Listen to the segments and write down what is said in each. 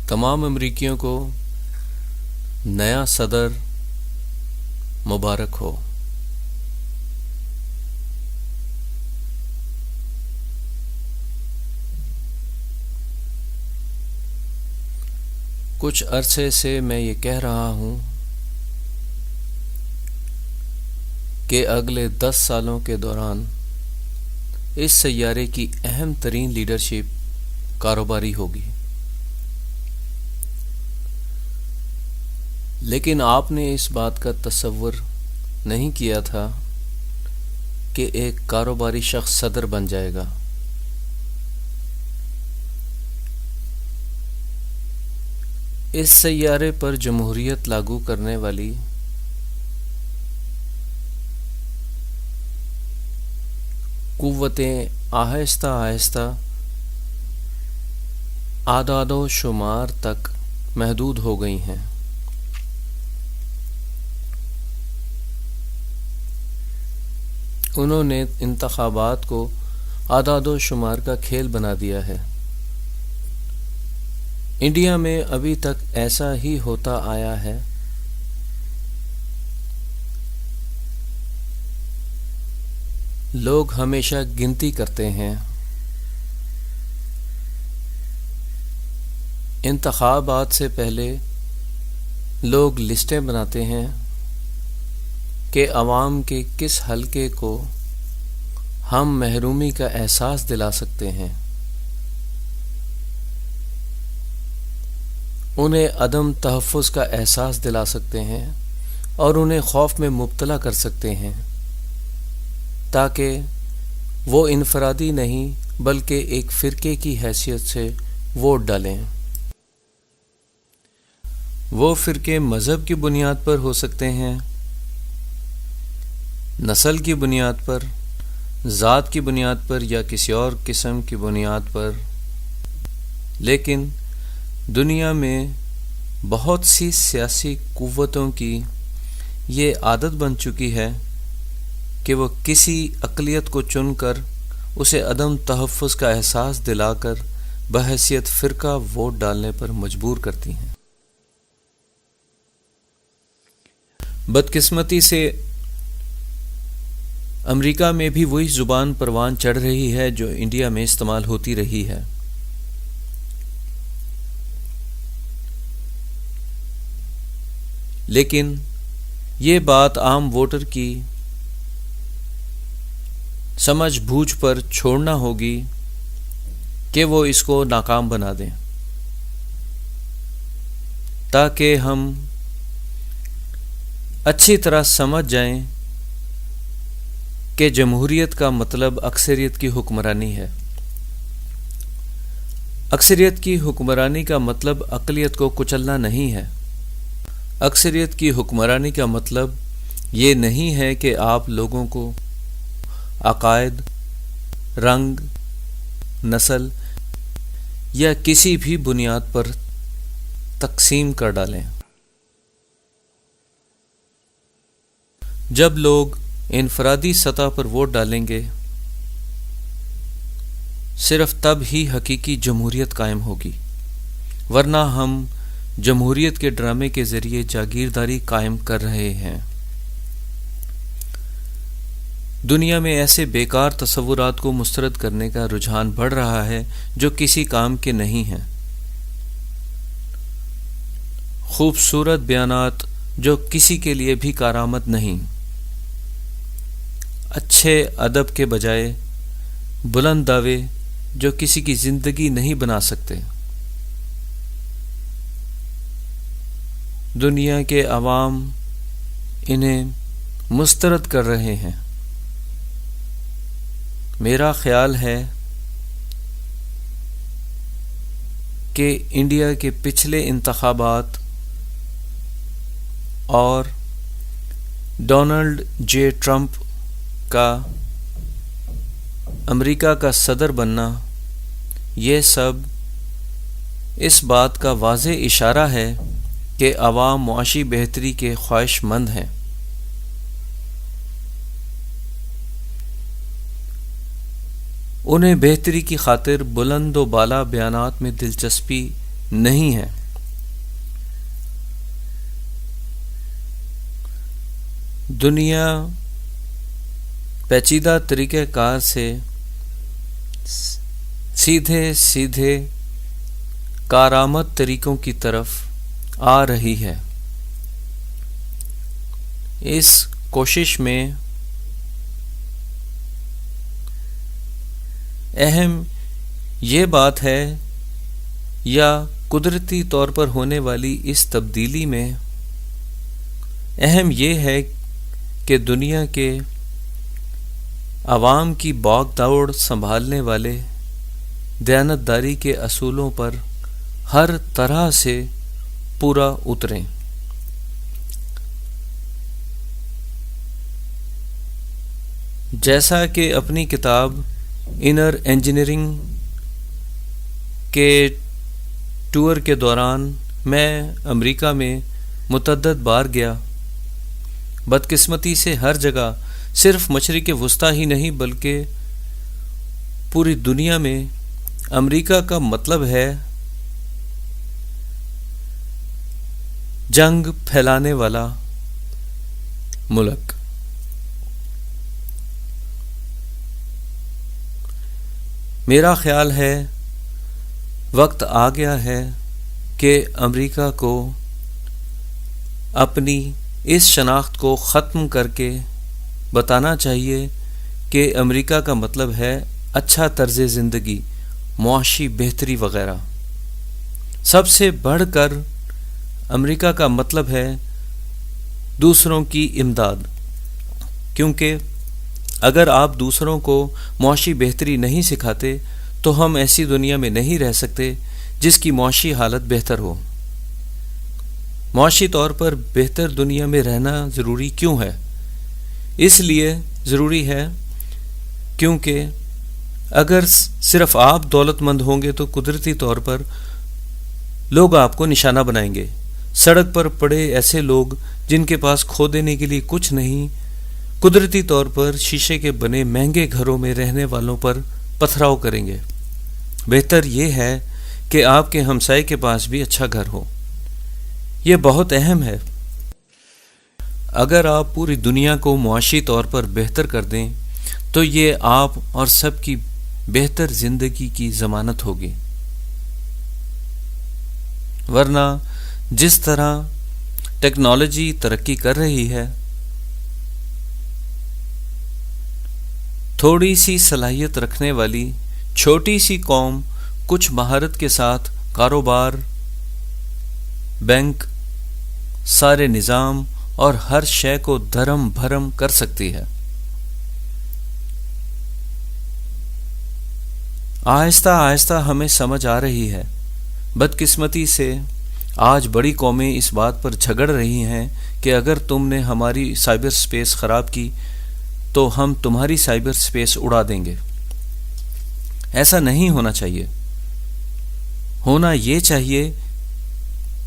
تمام امریکیوں کو نیا صدر مبارک ہو۔ کچھ عرصے سے میں یہ کہہ رہا ہوں کہ اگلے 10 سالوں کے دوران اس سیارے کی اہم ترین لیڈرشپ کاروباری ہوگی، لیکن آپ نے اس بات کا تصور نہیں کیا تھا کہ ایک کاروباری شخص صدر بن جائے گا۔ اس سیارے پر جمہوریت لاگو کرنے والی قوتیں آہستہ آہستہ اعداد و شمار تک محدود ہو گئی ہیں۔ انہوں نے انتخابات کو اعداد و شمار کا کھیل بنا دیا ہے۔ انڈیا میں ابھی تک ایسا ہی ہوتا آیا ہے۔ لوگ ہمیشہ گنتی کرتے ہیں، انتخابات سے پہلے لوگ لسٹیں بناتے ہیں کہ عوام کے کس حلقے کو ہم محرومی کا احساس دلا سکتے ہیں، انہیں عدم تحفظ کا احساس دلا سکتے ہیں اور انہیں خوف میں مبتلا کر سکتے ہیں، تاکہ وہ انفرادی نہیں بلکہ ایک فرقے کی حیثیت سے ووٹ ڈالیں۔ وہ فرقے مذہب کی بنیاد پر ہو سکتے ہیں، نسل کی بنیاد پر، ذات کی بنیاد پر یا کسی اور قسم کی بنیاد پر، لیکن دنیا میں بہت سی سیاسی قوتوں کی یہ عادت بن چکی ہے کہ وہ کسی اقلیت کو چن کر اسے عدم تحفظ کا احساس دلا کر بحیثیت فرقہ ووٹ ڈالنے پر مجبور کرتی ہیں۔ بدقسمتی سے امریکہ میں بھی وہی زبان پروان چڑھ رہی ہے جو انڈیا میں استعمال ہوتی رہی ہے۔ لیکن یہ بات عام ووٹر کی سمجھ بوجھ پر چھوڑنا ہوگی کہ وہ اس کو ناکام بنا دیں، تاکہ ہم اچھی طرح سمجھ جائیں کہ جمہوریت کا مطلب اکثریت کی حکمرانی ہے۔ اکثریت کی حکمرانی کا مطلب اقلیت کو کچلنا نہیں ہے۔ اکثریت کی حکمرانی کا مطلب یہ نہیں ہے کہ آپ لوگوں کو عقائد، رنگ، نسل یا کسی بھی بنیاد پر تقسیم کر ڈالیں۔ جب لوگ انفرادی سطح پر ووٹ ڈالیں گے، صرف تب ہی حقیقی جمہوریت قائم ہوگی، ورنہ ہم جمہوریت کے ڈرامے کے ذریعے جاگیرداری قائم کر رہے ہیں۔ دنیا میں ایسے بیکار تصورات کو مسترد کرنے کا رجحان بڑھ رہا ہے جو کسی کام کے نہیں ہیں۔ خوبصورت بیانات جو کسی کے لیے بھی کارآمد نہیں، اچھے ادب کے بجائے بلند دعوے جو کسی کی زندگی نہیں بنا سکتے۔ دنیا کے عوام انہیں مسترد کر رہے ہیں۔ میرا خیال ہے کہ انڈیا کے پچھلے انتخابات اور ڈونلڈ جے ٹرمپ کا امریکہ کا صدر بننا، یہ سب اس بات کا واضح اشارہ ہے کہ عوام معاشی بہتری کے خواہش مند ہیں۔ انہیں بہتری کی خاطر بلند و بالا بیانات میں دلچسپی نہیں ہے۔ دنیا پیچیدہ طریقہ کار سے سیدھے کارآمد طریقوں کی طرف آ رہی ہے۔ اس کوشش میں اہم یہ بات ہے یا قدرتی طور پر ہونے والی اس تبدیلی میں اہم یہ ہے کہ دنیا کے عوام کی باغ دوڑ سنبھالنے والے دیانتداری کے اصولوں پر ہر طرح سے پورا اتریں۔ جیسا کہ اپنی کتاب انر انجینئرنگ کے ٹور کے دوران میں امریکہ میں متعدد بار گیا، بدقسمتی سے ہر جگہ صرف مشرق وسطی ہی نہیں بلکہ پوری دنیا میں امریکہ کا مطلب ہے جنگ پھیلانے والا ملک۔ میرا خیال ہے وقت آ گیا ہے کہ امریکہ کو اپنی اس شناخت کو ختم کر کے بتانا چاہیے کہ امریکہ کا مطلب ہے اچھا طرز زندگی، معاشی بہتری وغیرہ۔ سب سے بڑھ کر امریکہ کا مطلب ہے دوسروں کی امداد، کیونکہ اگر آپ دوسروں کو معاشی بہتری نہیں سکھاتے تو ہم ایسی دنیا میں نہیں رہ سکتے جس کی معاشی حالت بہتر ہو۔ معاشی طور پر بہتر دنیا میں رہنا ضروری کیوں ہے؟ اس لیے ضروری ہے کیونکہ اگر صرف آپ دولت مند ہوں گے تو قدرتی طور پر لوگ آپ کو نشانہ بنائیں گے۔ سڑک پر پڑے ایسے لوگ جن کے پاس کھو دینے کے لیے کچھ نہیں، قدرتی طور پر شیشے کے بنے مہنگے گھروں میں رہنے والوں پر پتھراؤ کریں گے۔ بہتر یہ ہے کہ آپ کے ہمسائے کے پاس بھی اچھا گھر ہو۔ یہ بہت اہم ہے۔ اگر آپ پوری دنیا کو معاشی طور پر بہتر کر دیں تو یہ آپ اور سب کی بہتر زندگی کی ضمانت ہوگی، ورنہ جس طرح ٹیکنالوجی ترقی کر رہی ہے، تھوڑی سی صلاحیت رکھنے والی چھوٹی سی قوم کچھ مہارت کے ساتھ کاروبار، بینک، سارے نظام اور ہر شے کو دھرم بھرم کر سکتی ہے۔ آہستہ آہستہ ہمیں سمجھ آ رہی ہے۔ بدقسمتی سے آج بڑی قومیں اس بات پر جھگڑ رہی ہیں کہ اگر تم نے ہماری سائبر سپیس خراب کی تو ہم تمہاری سائبر سپیس اڑا دیں گے۔ ایسا نہیں ہونا چاہیے۔ ہونا یہ چاہیے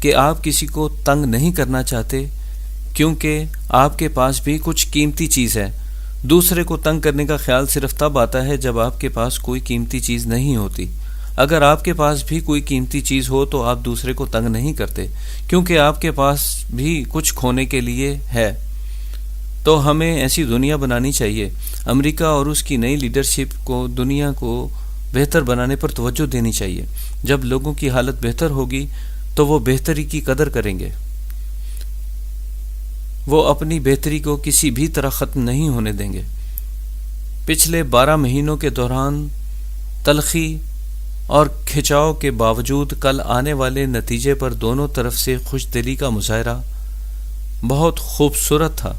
کہ آپ کسی کو تنگ نہیں کرنا چاہتے کیونکہ آپ کے پاس بھی کچھ قیمتی چیز ہے۔ دوسرے کو تنگ کرنے کا خیال صرف تب آتا ہے جب آپ کے پاس کوئی قیمتی چیز نہیں ہوتی۔ اگر آپ کے پاس بھی کوئی قیمتی چیز ہو تو آپ دوسرے کو تنگ نہیں کرتے کیونکہ آپ کے پاس بھی کچھ کھونے کے لیے ہے۔ تو ہمیں ایسی دنیا بنانی چاہیے۔ امریکہ اور اس کی نئی لیڈرشپ کو دنیا کو بہتر بنانے پر توجہ دینی چاہیے۔ جب لوگوں کی حالت بہتر ہوگی تو وہ بہتری کی قدر کریں گے۔ وہ اپنی بہتری کو کسی بھی طرح ختم نہیں ہونے دیں گے۔ پچھلے 12 مہینوں کے دوران تلخی اور کھچاؤ کے باوجود کل آنے والے نتیجے پر دونوں طرف سے خوش دلی کا مظاہرہ بہت خوبصورت تھا۔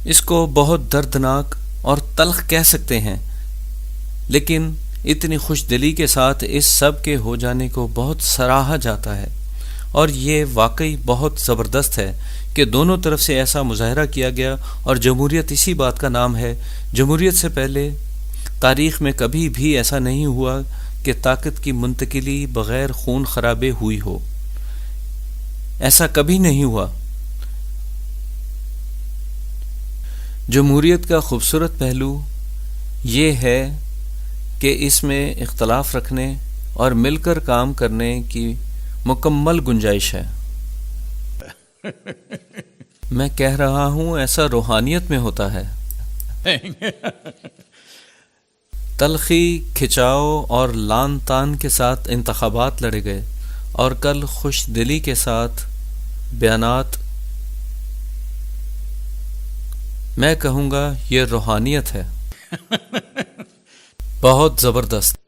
اس کو بہت دردناک اور تلخ کہہ سکتے ہیں، لیکن اتنی خوش دلی کے ساتھ اس سب کے ہو جانے کو بہت سراہا جاتا ہے، اور یہ واقعی بہت زبردست ہے کہ دونوں طرف سے ایسا مظاہرہ کیا گیا، اور جمہوریت اسی بات کا نام ہے۔ جمہوریت سے پہلے تاریخ میں کبھی بھی ایسا نہیں ہوا کہ طاقت کی منتقلی بغیر خون خرابے ہوئی ہو۔ ایسا کبھی نہیں ہوا۔ جمہوریت کا خوبصورت پہلو یہ ہے کہ اس میں اختلاف رکھنے اور مل کر کام کرنے کی مکمل گنجائش ہے۔ میں کہہ رہا ہوں ایسا روحانیت میں ہوتا ہے۔ تلخی، کھچاؤ اور لان تان کے ساتھ انتخابات لڑے گئے اور کل خوش دلی کے ساتھ بیانات۔ میں کہوں گا یہ روحانیت ہے، بہت زبردست۔